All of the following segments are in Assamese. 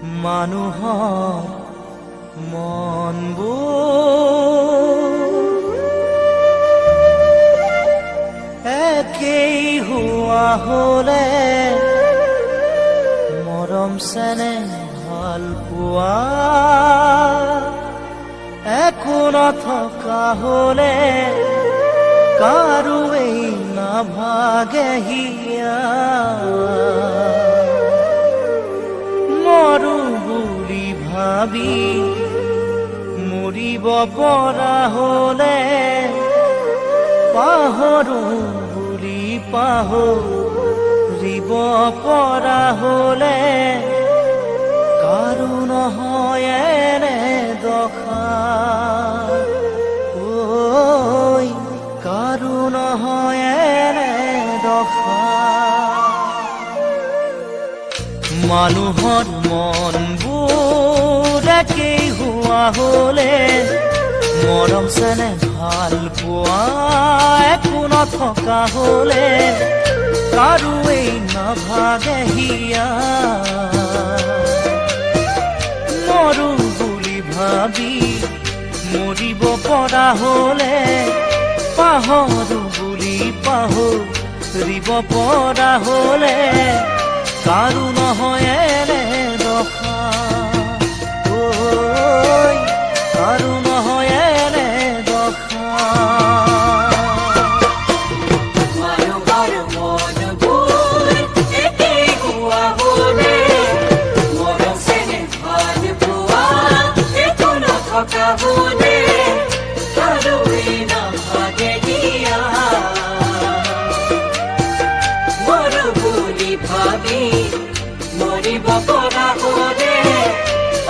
মানুহৰ মনবোৰ একেই হোৱা হলে মৰম চেনেহ ভাল পোৱা একো নথকা হলে কাৰোৱেই নাভাগে হিয়া মৰো বুলি ভাবি মৰিব পৰা হলে পাহৰো বুলি পাহৰিব পৰা হলে কাৰো নহয় এনে দশা ঐ কাৰো নহয় এনে দশা মানুহৰ মনবোৰ একেই হোৱা হলে মৰম চেনেহ ভাল পোৱা একো নথকা হলে কাৰোৱেই নাভাগে হিয়া মৰো বুলি ভাবি মৰিব পৰা হলে পাহৰো বুলি পাহৰিব পৰা হলে কাৰো নহয় এনে দশা ঐ কাৰো নহয় এনে দশা মানুহৰ মনবোৰ একেই হোৱা হলে মৰম চেনেহ ভাল পোৱা একো নথকা হলে কাৰোৱেই নাভাগে হিয়া মৰো বুলি ভাবি মৰিব পৰা হলে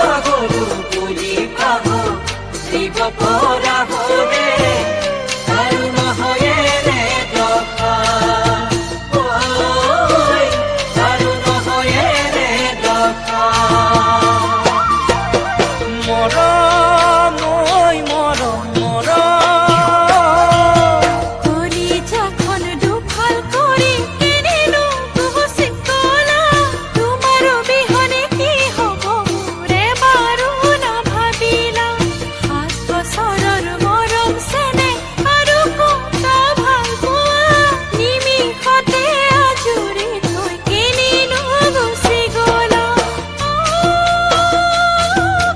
পাহৰো বুলি পাহৰিব পৰা হলে কাৰো নহয় এনে দশা ঐ কাৰো নহয় এনে দশা মৰম ঐ মৰম মৰম কলিজাখন দুফাল কৰি কিনিলো তুহসী কলা তোমাৰ বিহনে কি হব মোৰে বাৰু নাভাবিলা 7 বছৰৰ মৰম চেনেহ আৰু কটা ভাল পোৱা নিমিষতে আজৰি থৈ কিনিলো গুচি গলা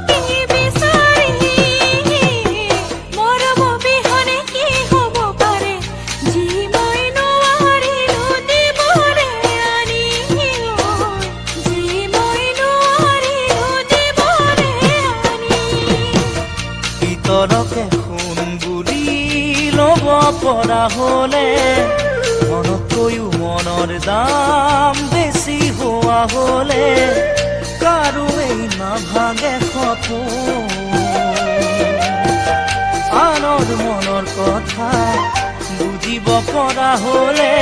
কি বিচাৰি মৰম বিহনে কি হব পাৰে যি মই নোৱাৰিলো দিবৰে আনি যি মই নোৱাৰিলো দিবৰে আনি ভিতৰকে সোণ বুলি ল'ব পৰা হলে মনতকৈও মনৰ দাম বেছি হোৱা হলে কাৰোৱেই নাভাগে সপোন আনৰ মনৰ কথা বুজিব পৰা হলে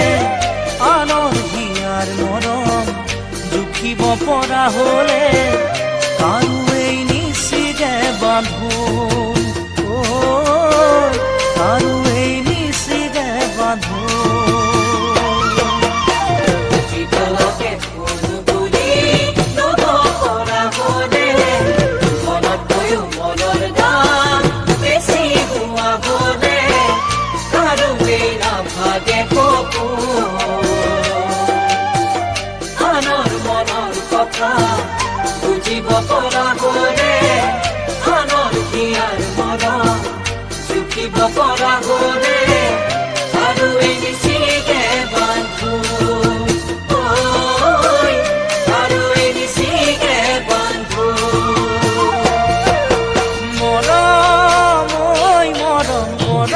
আনৰ হিয়াৰ মৰম জুখিব পৰা হলে কাৰোৱেই নিচিগে বান্ধোন কাৰোৱেই নিচিগে বান্ধোন ভিতৰকে সোণ বুলি ল'ব পৰা হলে মনতকৈও মনৰ দাম বেছি হোৱা হলে কাৰোৱেই নাভাগে সপোন আনৰ মনৰ কথা বুজিব পৰা হলে আনৰ হিয়াৰ মৰম জুখিব পৰা হলে কাৰোৱেই নিচিগে বান্ধোন ঐ কাৰোৱেই নিচিগে বান্ধোন মৰম ঐ মৰম মৰম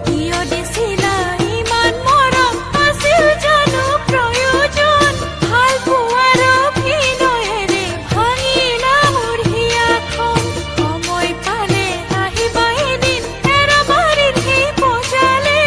কিয় দিছিলা ইমান মৰম আছিল জানো প্ৰয়োজন ভাল পোৱাৰ অভিনয়েৰে ভাঙিলা মোৰ হিয়াখন সময় পালে আহিবা এদিন এৰাবাৰীত সেই পজালে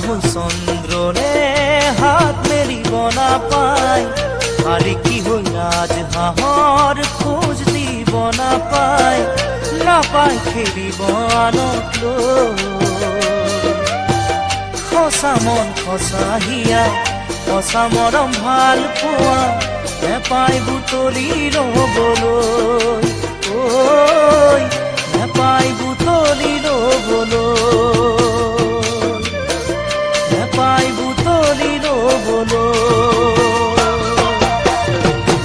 হৈ চন্দ্ৰৰে হাত মেলিব নাপায়, আৰু কি হৈ ৰাজহাঁহৰ খোজ দিব নাপায়, নাপায় খেলিব আনক লৈ। সঁচা মন সঁচা হিয়া সঁচা মৰম ভাল পোৱা নেপায় বুটলি ল'বলৈ, ঐ নেপায় বুটলি ল'বলৈ, নেপায় বুটলি ল'বলৈ।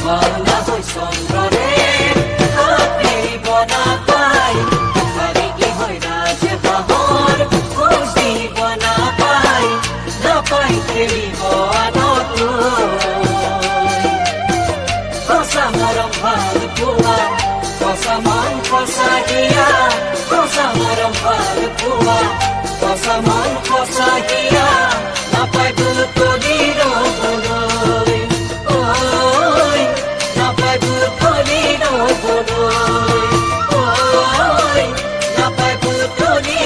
বাংলা হৈ চন্দ্ৰৰে হাত মেলিব নাপায়, আৰু কি হৈ ৰাজহাঁহৰ খোজ দিব নাপায়, নাপায় খেলিব আনক লৈ। সঁচা মৰম ভাল পোৱা সঁচা মন সঁচা হিয়া সঁচা মৰম ভাল পোৱা সঁচা মন সঁচা হিয়া নাপায় বুটলি ল'বলৈ, ঐ নাপায় বুটলি ল'বলৈ, ঐ নাপায় বুটলি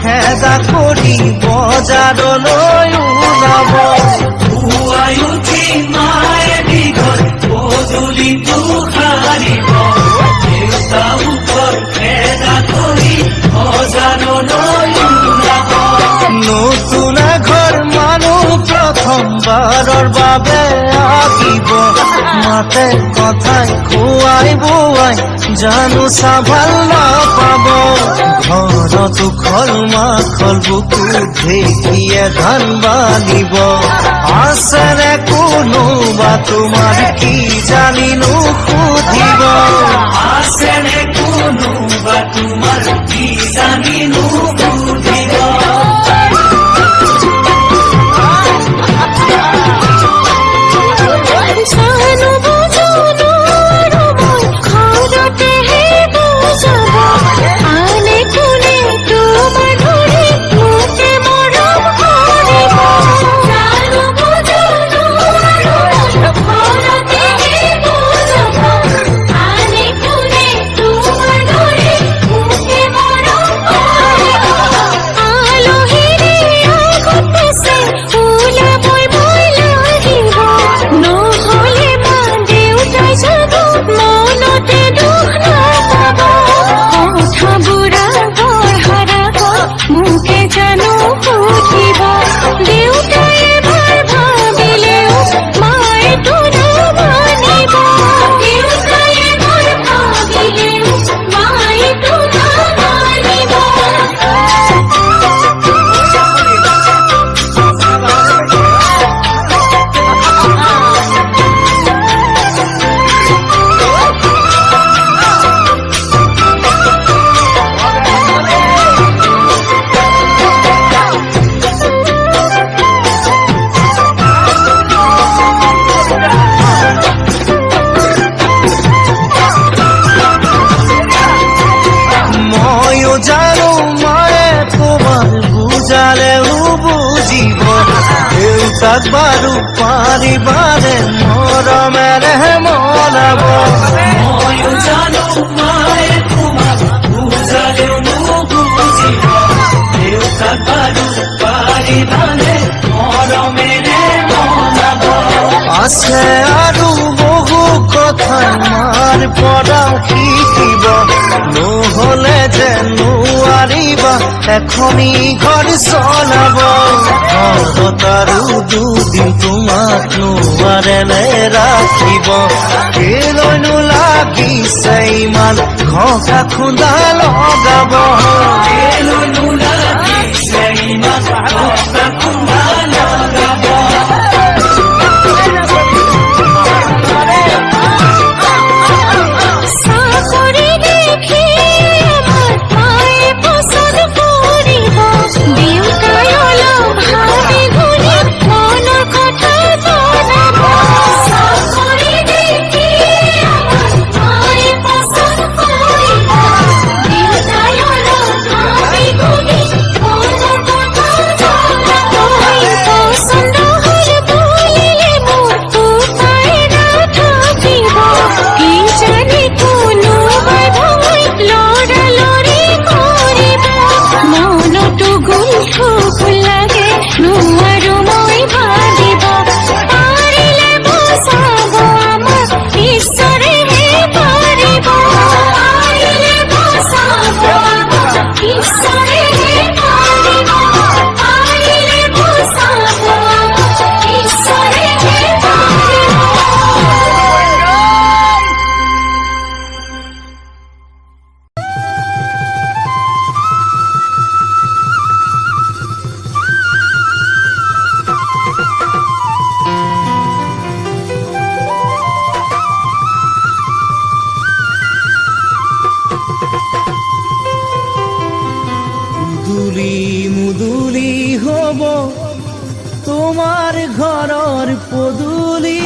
খেদা কৰি বজাৰলৈ ওলাব, পুৱাই উঠি মায়ে দীঘল পদূলিটো সাৰিব, দেউতা মুখৰ খেদা কৰি বজাৰলৈ ওলাব। নতুন ঘৰ মানুহ প্ৰথমবাৰৰ বাবে আহিব, মাতে কথাই খুৱাই বুৱাই জানো চাভাল নাপাব। ঘৰতো খল মাখল বুকু ঢেঁকীয়ে ধান বান্ধিব, আছেনে কোনোবা তোমাৰ কি জানিনো সুধিব, আছেনে কোনোবা তোমাৰ কি জানিনো সুধিব। তাক বাৰু পাৰিবাৰে মৰমেৰে মনাব, ময়ো জানো মায়ে তোমাক বুজালেও নুবুজিব, দেউতাক বাৰু পাৰিবাৰে মৰমেৰে মনাব। আছে আৰু বহু কথা মাৰ পৰা শিকিব, নহলে যে নোৱা পাৰিবা এখনি ঘৰ চলাব ঘৰত আৰু দুদিন তোমাক নোৱাৰেলে ৰাখিব কেলৈনো লাগিছে ইমান ঘকা খুন্দা লগাব কেলৈনো লাগিছে ইমান ঘকা খুন্দা লগাব মুদুলি হব তোমাৰ ঘৰৰ পদূলি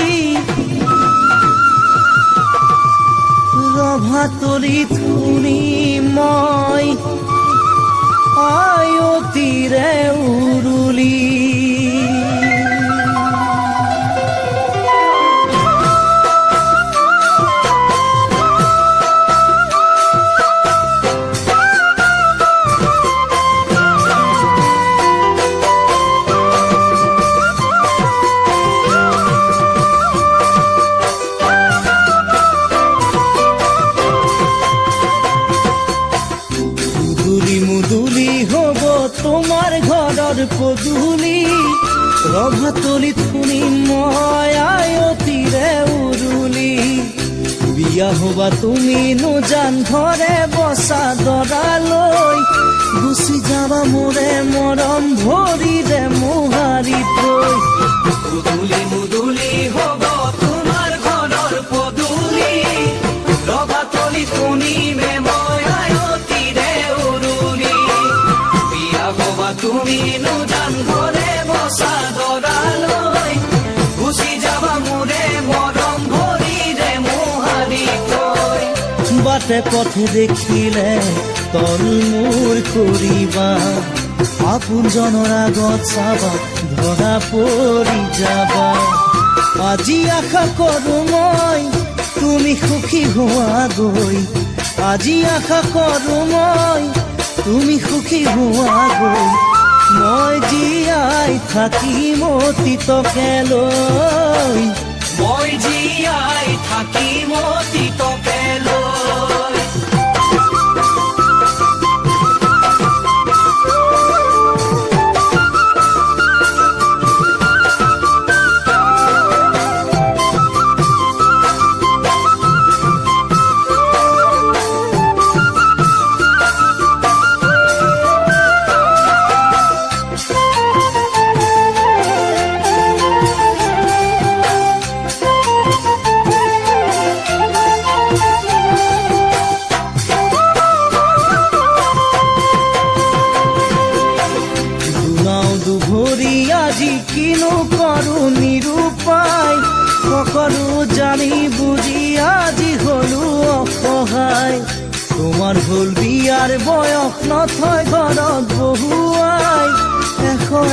ৰভাতলি ধুনি মই আয়তিৰে উৰুলি পদূলি ৰভাতলিত শুনি মই আয়তিৰে উৰুলি বিয়া হবা তুমি নোজান ঘৰে বচা দৰালৈ গুচি যাবা মোৰে মৰম ভৰিৰে মোহাৰি থৈ মুদুলি মুদুলি হব তোমাৰ ঘৰৰ পদূলি ৰভাতলিত শুনি মই আয়তিৰে উৰুলি বিয়া হবা তুমি নোজান ঘৰে বচা দৰালৈ গুচি যাবা মোৰে মৰম ভৰিৰে মোহাৰি থৈ বাটে পথে দেখিলে তল মূৰ কৰিবা আপোনজনৰ আগত চাবা ধৰা পৰি যাবা আজি আশা কৰো মই তুমি সুখী হোৱা গৈ আজি আশা কৰো মই তুমি সুখী হোৱা গৈ মই জীয়াই থাকিম অতীতকে লৈ মই জীয়াই থাকিম অতীতকে লৈ সকলো জানি বুজি আজি হলো অসহায় তোমাৰ হল বিয়াৰ বয়স নথয় ঘৰত বহুৱাই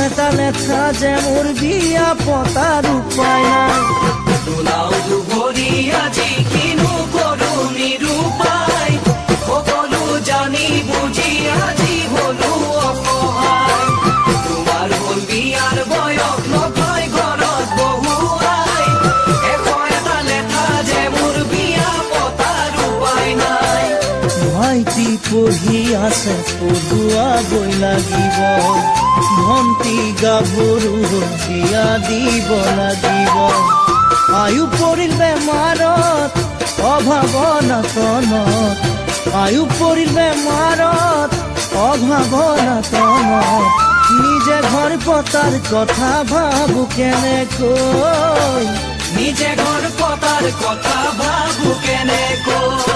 এটা লেঠা যে মোৰ বিয়া পতাৰ উপায় নাই তোলাও দুভৰি আজি কিনো কৰো নিৰূপায় সকলো জানি বুজি আজি হলো অসহায় তোমাৰ হল বিয়াৰ বয়স নথয় ঘৰত বহুৱাই এটা লেঠা যে মোৰ বিয়া পতাৰ উপায় নাই ভাইটি পঢ়ি আছে পঢ়ুৱাবই লাগিব, ভণ্টি গাভৰু বিয়া দিব লাগিব। আয়ু পৰিল বেমাৰত অভাৱনাতনত, আয়ু পৰিল বেমাৰত অভাৱনাতনত, নিজে ঘৰ পতাৰ কথা ভাবো কেনেকৈ, নিজে ঘৰ পতাৰ কথা ভাবো কেনেকৈ।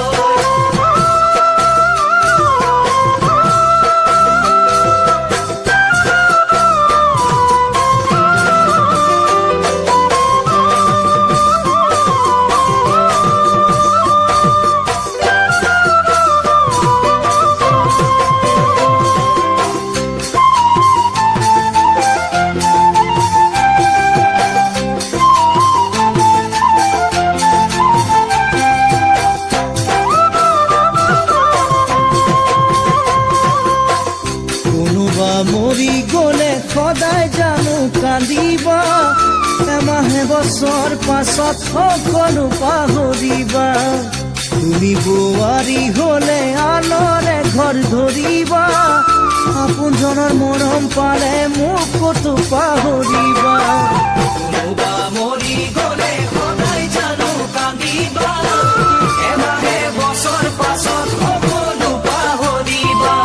মৰি গলে সদায় জানো কান্দিবা, এমাহে বছৰ পাছত সকলো পাহৰিবা। তুমি বোৱাৰী হলে আনৰে ঘৰ ধৰিবা, আপোনজনৰ মৰম পালে মোক কতো পাহৰিবা। কোনোবা মৰি গলে সদায় জানো কান্দিবা, এমাহে বছৰ পাছত সকলো পাহৰিবা।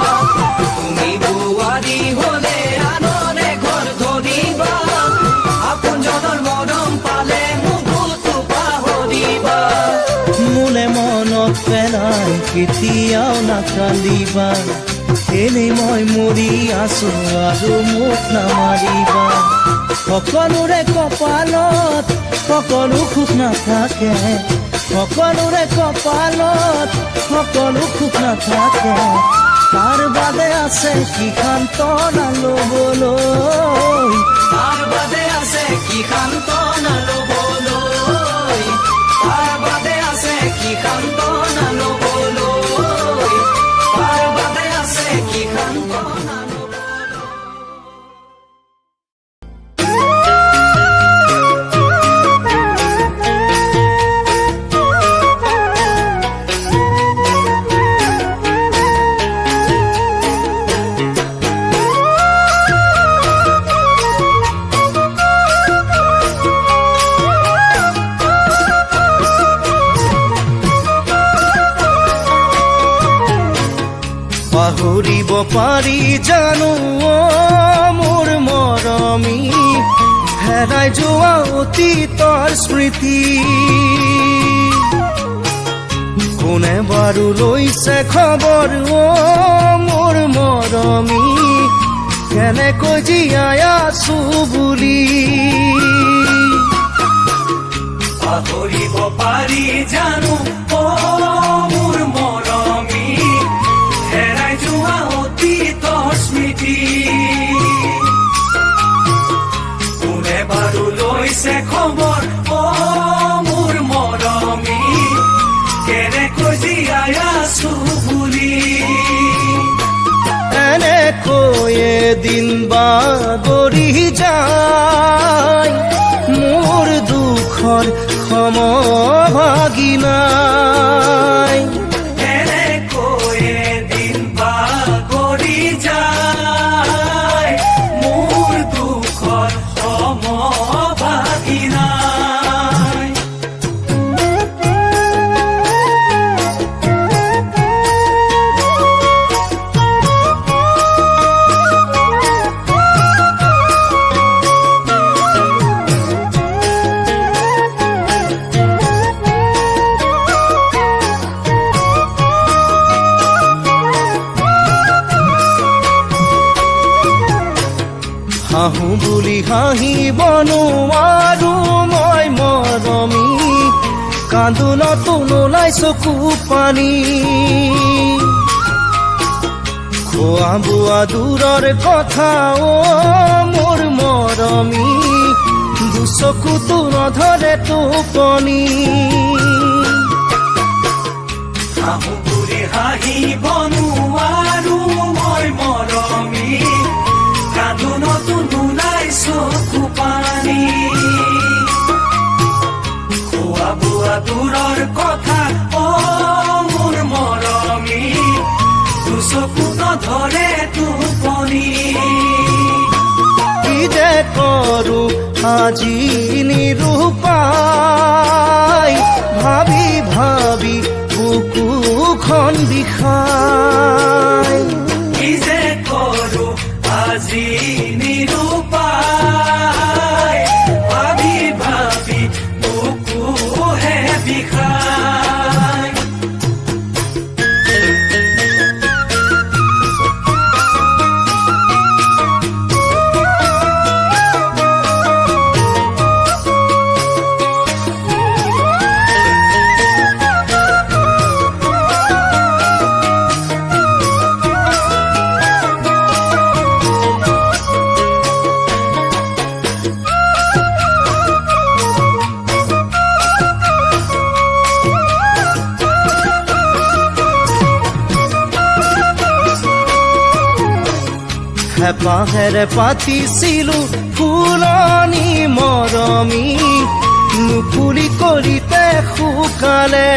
তুমি বোৱাৰী হলে আনৰে ঘৰ ধৰিবা, আপোনজনৰ মৰম পালে মোকো পাহৰিবা। মোলে মনত পেলাই কেতিয়াও নাকান্দিবা, এনেই মই মৰি আছো আৰু মোক নামাৰিবা। সকলোৰে কপালত সকলো সুখ নাথাকে, সকলোৰে কপালত সকলো সুখ নাথাকে, তাৰ বাদে আছে কি সান্তনা ল'বলৈ, তাৰ বাদে আছে কি সান্তনা ল'বলৈ, তাৰ বাদে আছে কি সান্তনা ল'বলৈ, তাৰ বাদে আছে কি সান্তনা ল'বলৈ। পাহৰিব পাৰি জানো মোৰ মৰমী, হেৰাই যোৱা অতীতৰ স্মৃতি। কোনে বাৰু লৈছে খবৰ মোৰ মৰমী, কেনেকৈ জীয়াই আছো বুলি। পাহৰিব পাৰি জানো মোৰ মৰমী, হেৰাই যোৱা অতীতৰ স্মৃতি। কোনে বাৰু লৈছে খবৰ মোৰ মৰমী, কেনেকৈ জীয়াই আছো বুলি। এনেকৈ এদিন বাগৰি যায়, মোৰ দুখৰ সমভাগী নাই। এনেকৈ এদিন বাগৰি যায়, মোৰ দুখৰ সমভাগী নাই। হাঁহো বুলি হাঁহিব নোৱাৰো মই মৰমী, কান্দোনতো নোলাই চকু পানী। খোৱা বোৱা দূৰৰ কথা মোৰ মৰমী, দুচকুতো নধৰে টোপনি। হাঁহো বুলি হাঁহিব নোৱাৰো মই মৰমী, কান্দোনতো নোলাই চকু পানী। খোৱা বোৱা দূৰৰ কথা মোৰ মৰমী, চকু নধৰে টোপনি কি যে কৰো আজি নিৰূপায় ভাবি ভাবি বুকুখন বিষায় কি যে কৰো আজি নিৰূপায় ভাবি ভাবি বুকুহে বিষায় হেঁপাহেৰে পাতিছিলো ফুলনি মৰমী নুফুলি কৰিতে শুকালে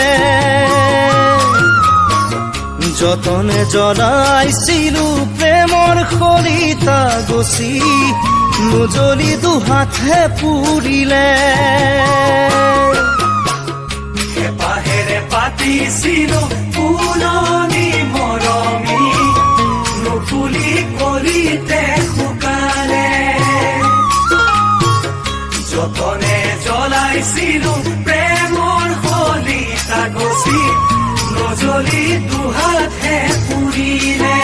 যতনে জ্বলাইছিলো প্ৰেমৰ খৰিতা গছি নুজ্বলি দুহাতহে পুৰিলে হেঁপাহেৰে পাতিছিলো ফুলনি মৰমী নুফুলি কৰিতে শুকালে যতনে জ্বলাইছিলো প্ৰেমৰ খলিতা গছি নজ্বলি দুহাতহে পুৰিলে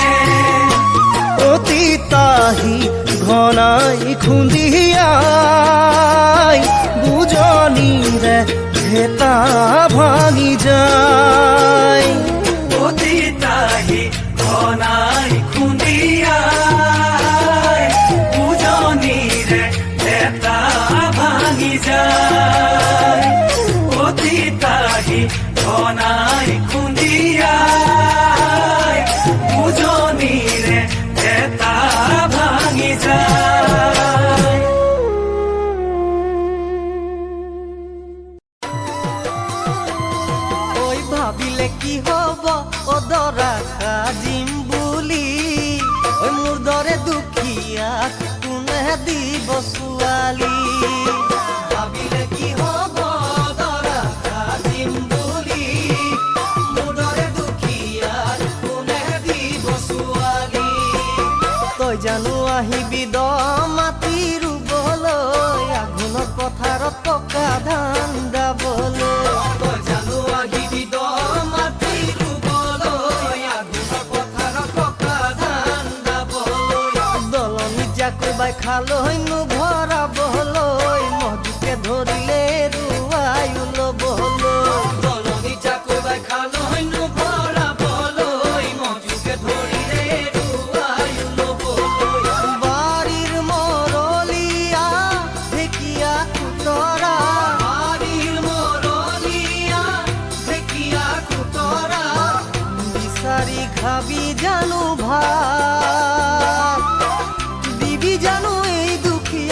অতি তাহি ঘনাই খুন্দিয়াই বুজনিৰে ভেটা ভাঙি যায় অতি তাহি ঘনাই খুন্দিয়াই বুজনিৰে ভেটা ভাঙি যায় অতি তাহি ঘনাই খুন্দিয়াই বুজনিৰে ভেটা ভাঙি যায় ঐ ভাবিলে কি হব অদৰা কাজিম বুলি ঐ মোৰ দৰে দুখীয়া কোনে দিব ছোৱালী ভাবিলে কি হব অদৰা কাজিম বুলি মোৰ দৰে দুখীয়া কোনে দিব ছোৱালী তই জানো আহিবি দ মাটি ৰুবলৈ আঘোণত পথাৰত পকা ধান দাবলৈ তই জানো আহিবি দ মাটি ৰুবলৈ আঘোণত পথাৰত পকা ধান দাবলৈ দলনিত জাকোবাই খালৈ নুভৰাবলৈ মহজুকে ধৰিলে ৰুৱাই ল'বলৈ দলনিত জাকোবাই খালৈ নুভৰাবলৈ মহজুকে ধৰিলে ৰুৱাই ল'বলৈ বাৰীৰ মৰলীয়া ঢেকীয়া খুতৰা বাৰীৰ মৰলীয়া ঢেকীয়া খুতৰা বিচাৰি খাবি জানো ভাত দিবি জানো এই দুখীয়া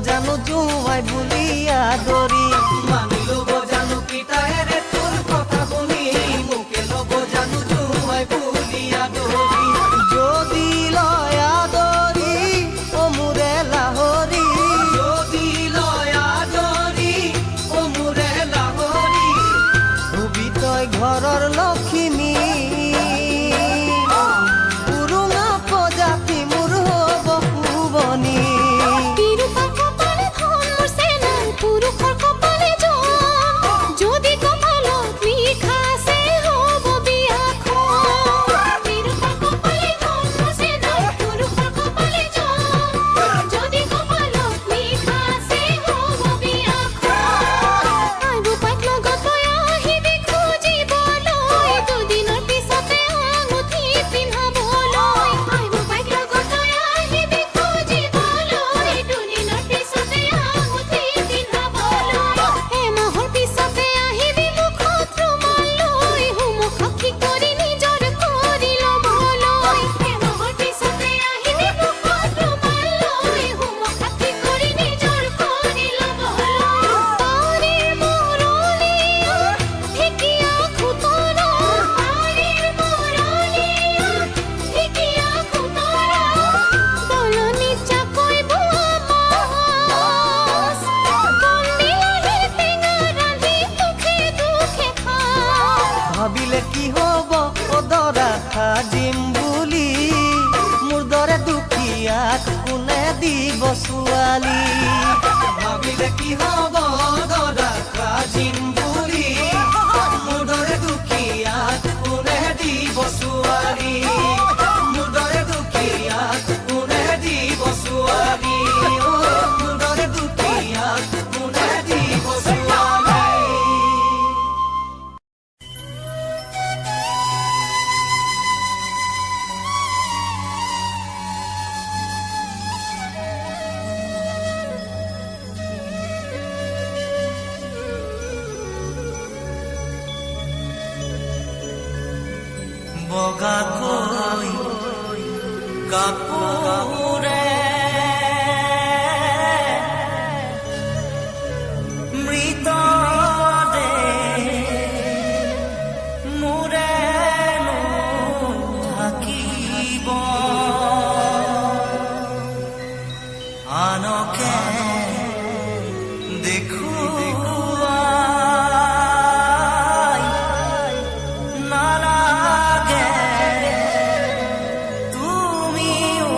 জানো জুমাই বুলিয়া দরি মানি লব জানো পিতায় রে তোর কথা শুনি মুখে লব জানো জুমাই বুলিয়া দরি যদি লয়া দরি ও মুরে লাহরি যদি লয়া দরি ও মুরে লাহরি হবি তই ঘৰৰ লক্ষ্মী পুৰুঙা প্ৰজাতি মোৰ হব শুৱনি বিৰূপাৰ কপালে ধন মোৰ চেনাই পুৰুষৰ কপালে জন যদি কপালত লিখা আছে হ'ব বিয়াখন বিৰূপাৰ কপালে ধন মোৰ চেনাই পুৰুষৰ কপালে জন যদি কপালত লিখা আছে হ'ব বিয়াখন আই বোপাইক লগত লৈ আহিবি খুজিবলৈ দুদিনৰ পিছতে আঙুঠি পিন্ধাবলৈ আই বোপাইক লগত লৈ আহিবি খুজিবলৈ দুদিনৰ পিছতে আঙুঠি পিন্ধাবলৈ এমাহৰ পিছতে আহিবি মুখত ৰুমাল লৈ হোমক সাক্ষী কৰি নিজৰ কৰি ল'বলৈ এমাহৰ পিছতে আহিবি মুখত ৰুমাল লৈ হোমক সাক্ষী কৰি নিজৰ কৰি ল'বলৈ পাৰিৰ মৰণিয়াত ঢেকীয়া খুতৰা পাৰিৰ মৰণিয়াত ঢেকীয়া খুতৰা দলনিত জাকৈ বোৱা মাছ কণবিলাহীৰ টেঙা ৰান্ধি দুখে দুখে খাওঁ ভাবিলে কি হব অদৰা সাজিম বুলি মোৰ দৰে দুখীয়াক কোনে দিব ছোৱালী ভাবিলে কি হব অদৰা সাজিম বুলি মোৰ দৰে দুখীয়াক কোনে দিব ছোৱালী মোৰ দৰে দুখীয়াক কোনে দিব ছোৱালী অ, মোৰ দৰে দুখীয়াক কোনে দিব ছোৱালী বগাকৈ কাপোৰে মৃতদেহ মোৰেনো থাকিব আনকে দেখুৱাই নালাগে তুমিও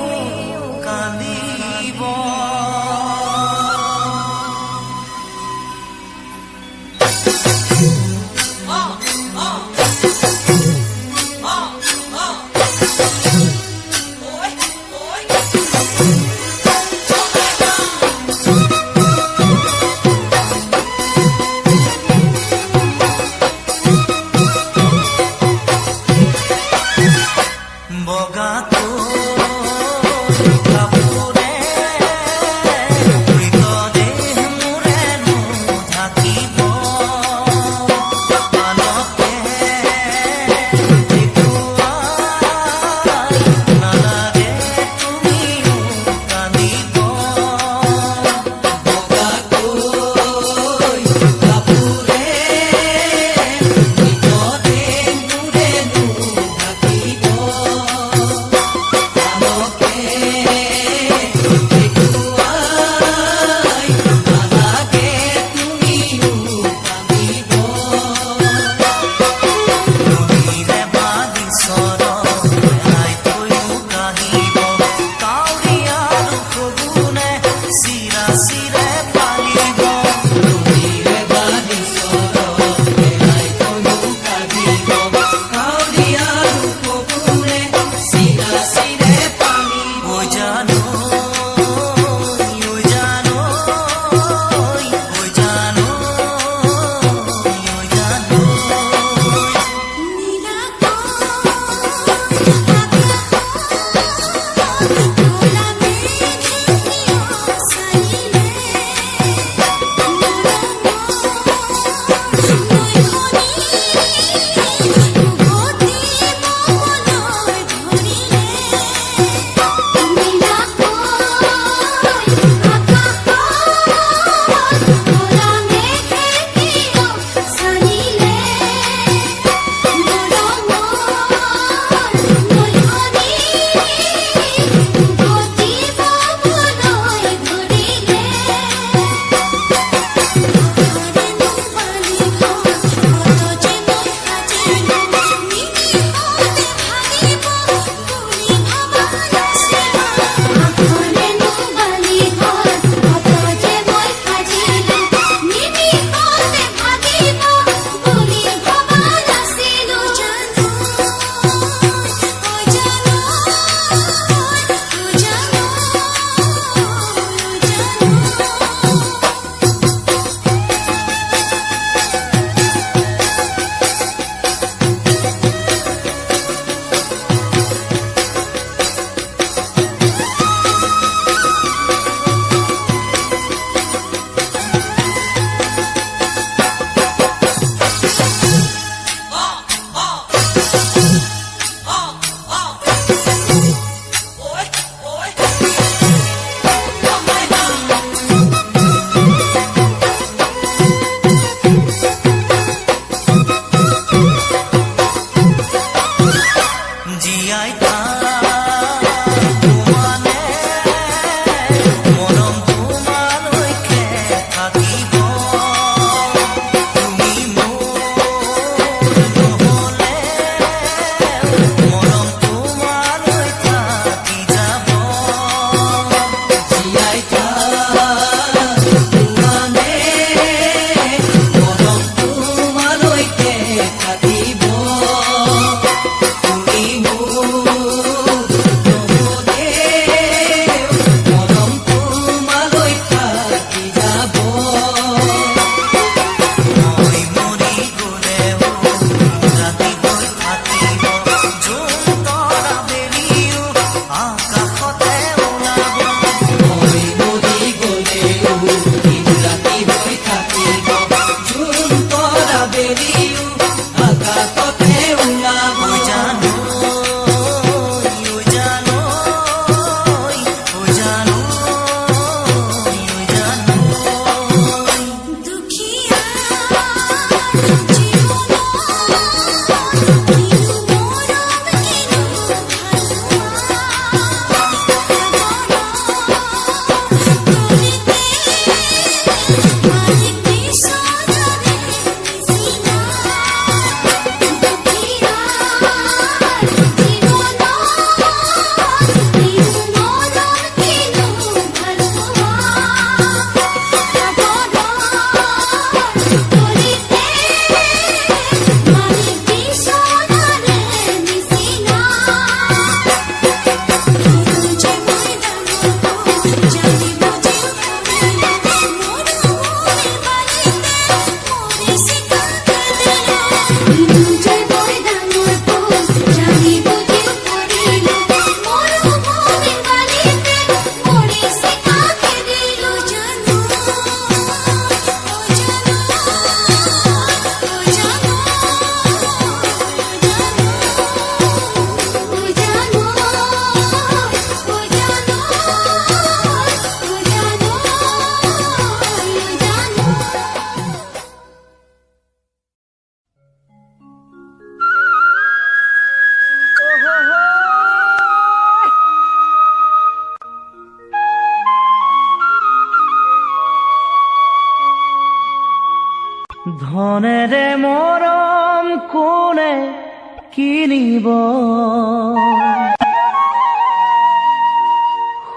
কিনিব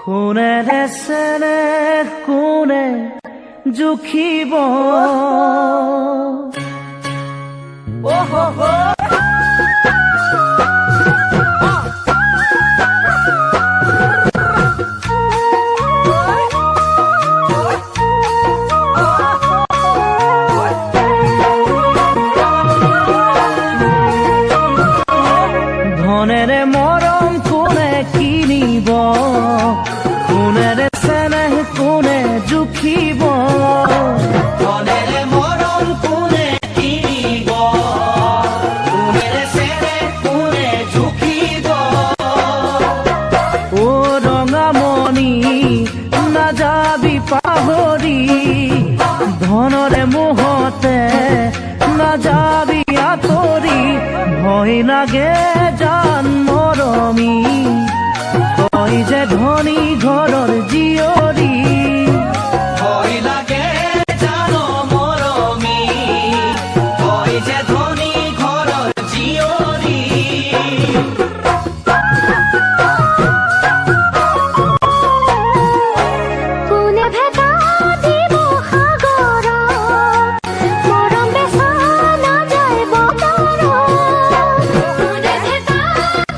সোণেৰে চেনেহ কোনে জুখিব ধনেৰে মৰম কোনে কিনিব সোণেৰে চেনেহ কোনে জুখিব ধনেৰে মৰম কোনে কিনিব সোণেৰে চেনেহ কোনে জুখিব ও ৰঙামণি নাযাবি পাহৰি ধনৰে মোহতে নাযাবি আঁতৰি ভয় লাগে জান মৰমী তই যে ধনী ঘৰৰ জীয়ৰী ভয় লাগে জানো মৰমী তই যে ধনী ঘৰৰ জীয়ৰী কোনে ভেটা দিব সাগৰ মৰম বেচা নাযায় বতৰ কোনে ভেটা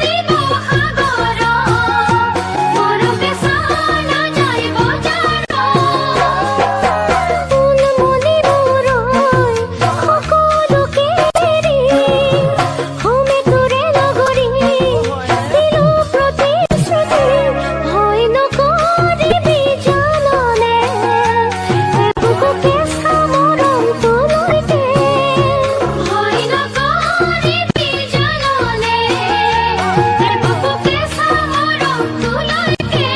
দিব সাগৰ মৰম বেচা নাযায় বতৰ কোন মনি মোৰৈ সকলোকে এৰি হোমে তোৰে লগৰী দিলো প্ৰতিশ্ৰুতি ভয় নকৰিবি জাননে এবুকু কেঁচা মৰম তোলৈকে ভয় নকৰিবি জাননে এবুকু কেঁচা মৰম তোলৈকে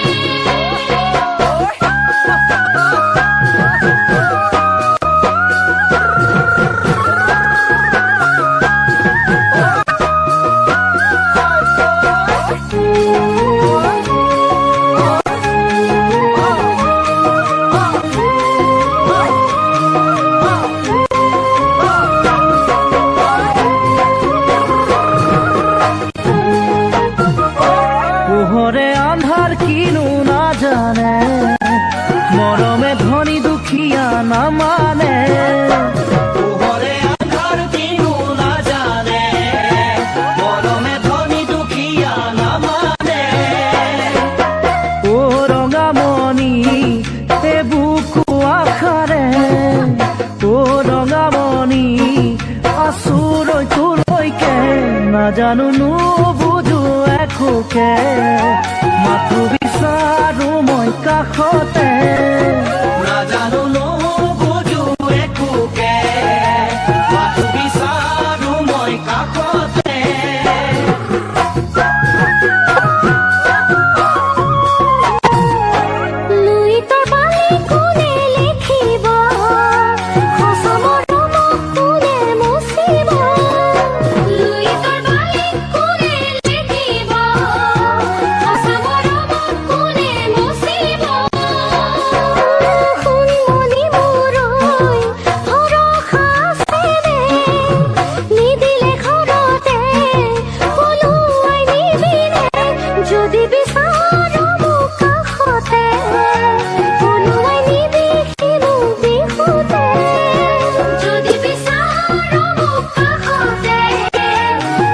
পোহৰে আন্ধাৰ কিনো নাজানে মৰমে ধনী দুখীয়া নামানে পোহৰে আন্ধাৰ কিনো নাজানে মৰমে ধনী দুখীয়া নামানে ও ৰঙামণি এ বুকু আশাৰে ও ৰঙামণি আচুৰৈ তোলৈকে নাজানো নুবুজো একোকে মাথো বিচাৰো মই কাষতে নাজানো নুবুজো একোকে মাথো বিচাৰো মই কাষতে লুইতৰ পালে কোনে লিখিব সঁচা মৰমক কোনে মুচিব লুইতৰ পালে কোনে লিখিব সঁচা মৰমক কোনে মুচিব সোণমণি মোৰৈ ভৰসা আছেনে নিদিলে ঘৰতে পলুৱাই নিবিনে যদি বিচাৰ মোক কাষতে পলুৱাই নিবি সি মোক বিহুতে যদি বিচাৰ মোক কাষতে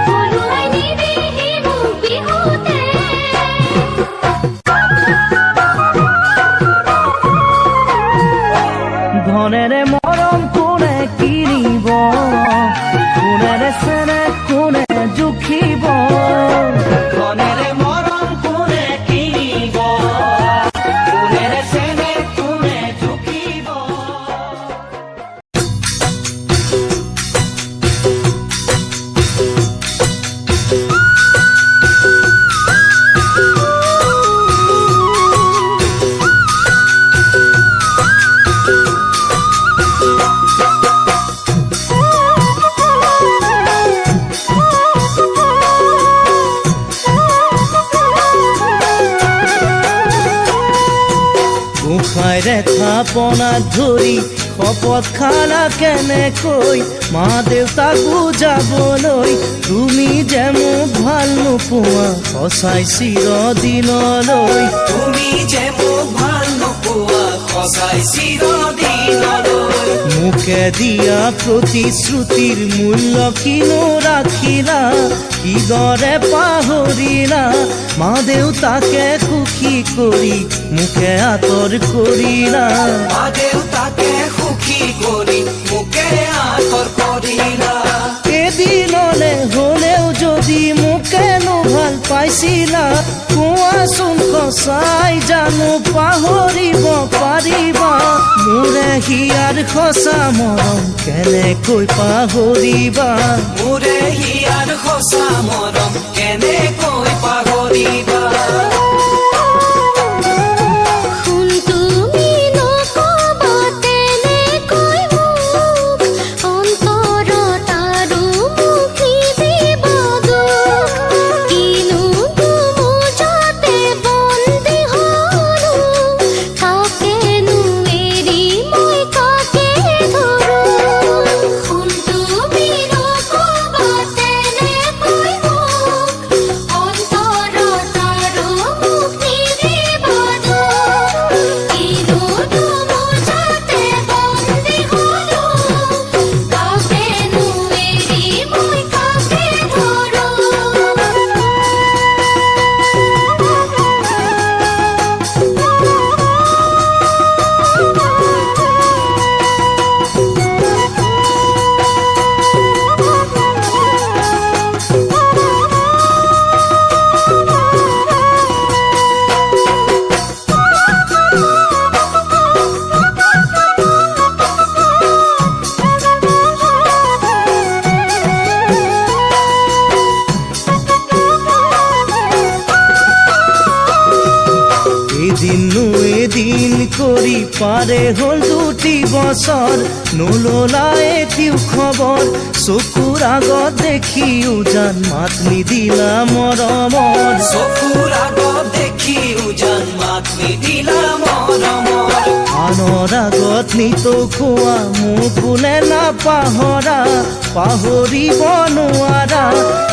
পলুৱাই নিবি সি মোক বিহুতে ধনেৰে মৰম কোনে কিনিব সোণেৰে চেনেহ কোনে জুখিব ধনেৰে মৰম কোনে কিনিব সোণেৰে চেনেহ কোনে জুখিব গোসাঁইৰে থাপনাত ধৰি শপত খালা কেনেকৈ মা দেউতাক বুজাবলৈ তুমি যে মোক ভাল নোপোৱা সঁচাই চিৰদিনলৈ তুমি যে মোক ভাল নোপোৱা সঁচাই চিৰদিনলৈ মোকে দিয়া প্ৰতিশ্ৰুতিৰ মূল্য কিনো ৰাখিলা কিদৰে পাহৰিলা মা দেউতাকে সুখী কৰি মোকে আঁতৰ কৰিলা মা দেউতাকে সুখী কৰি মোকে আঁতৰ কৰিলা এদিনলে হলেও যদি মোকেনো ভাল পাইছিলা কোৱাচোন সঁচাই জানো পাহৰিব পাৰিবা মোৰে হিয়াৰ সঁচা মৰম কেনেকৈ পাহৰিবা মোৰে হিয়াৰ সঁচা মৰম কেনেকৈ পাহৰিবা শুন তুমি নকবা তেনেকৈ মোক অন্তৰত আৰু মোক নিদিবা দুখ কিনো দুমোজতে বন্দী হলো কাকেনো এৰি মই কাকে ধৰো শুন তুমি নকবা তেনেকৈ মোক অন্তৰত আৰু মোক নিদিবা দুখ কিনো দুমোজতে বন্দী হলো কাকেনো এৰি মই কাকে ধৰো এদিনো এদিন কৰি পাৰে হ'ল 2 বছৰ নললা এটিও খবৰ চকুৰ আগত দেখি উজান মাত নিদিলা মৰমৰ চকুৰ আগত দেখি উজান মাত নিদিলা মৰমৰ আনৰ আগত নিতৌ খোৱা মোক বোলে নাপাহৰা পাহৰিব নোৱাৰা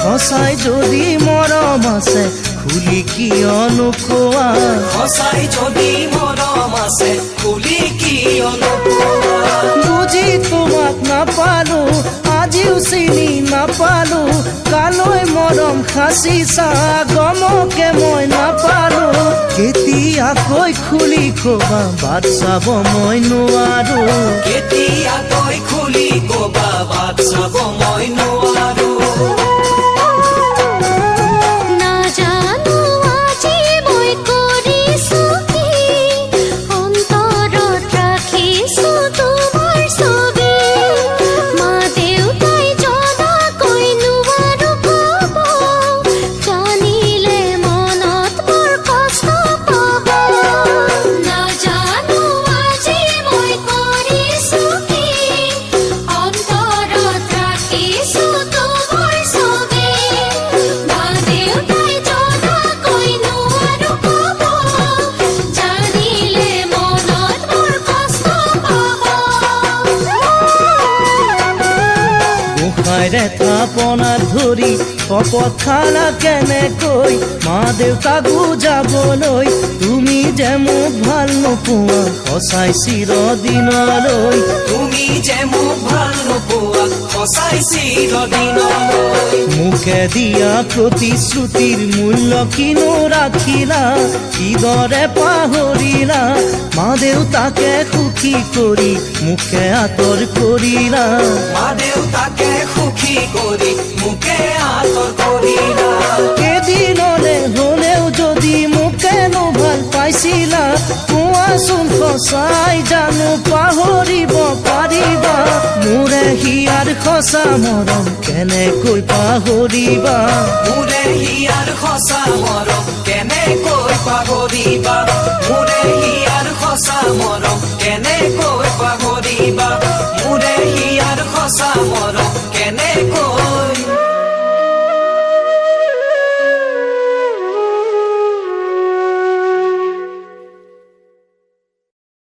সঁচাই যদি মৰম আছে খুলি কিয় নোকোৱা সঁচাই যদি মৰম আছে খুলি কিয় নোকোৱা বুজি তোমাক নাপালো আজিও চিনি নাপালো কালৈ মৰম সাঁচিছা গমকে মই নাপালো কেতিয়াকৈ খুলি কবা বাট চাব মই নোৱাৰো কেতিয়াকৈ খুলি কবা বাট চাব মই নোৱাৰো নাজানো আজি মই কৰিছো কি অন্তৰত ৰাখিছো তোমাৰ ছবি মা দেউতাই জনাকৈ নোৱাৰো কব জানিলে মনত মোৰ কষ্ট পাব নাজানো আজি মই কৰিছো কি অন্তৰত ৰাখিছো তোমাৰ ছবি মা দেউতাই জনাকৈ নোৱাৰো কব জানিলে মনত মোৰ কষ্ট পাব গোসাঁইৰে থাপনাত ধৰি শপত খালা কেনেকৈ মা দেউতাক বুজাবলৈ তুমি যে মোক ভাল নোপোৱা সঁচাই চিৰদিনলৈ তুমি যে মোক ভাল নোপোৱা সঁচাই চিৰদিনলৈ মোকে দিয়া প্ৰতিশ্ৰুতিৰ মূল্য কিনো ৰাখিলা কিদৰে পাহৰিলা মা দেউতাকে সুখী কৰি মোকে আঁতৰ কৰিলা মা দেউতাকে সুখী কৰি মোকে আঁতৰ কৰিলা এদিনলে হলেও যদি মোকেনো ভাল পাইছিলা কোৱাচোন সঁচাই জানো পাহৰিব পাৰিবা মোৰে হিয়াৰ সঁচা মৰম কেনেকৈ পাহৰিবা মোৰে হিয়াৰ সঁচা মৰম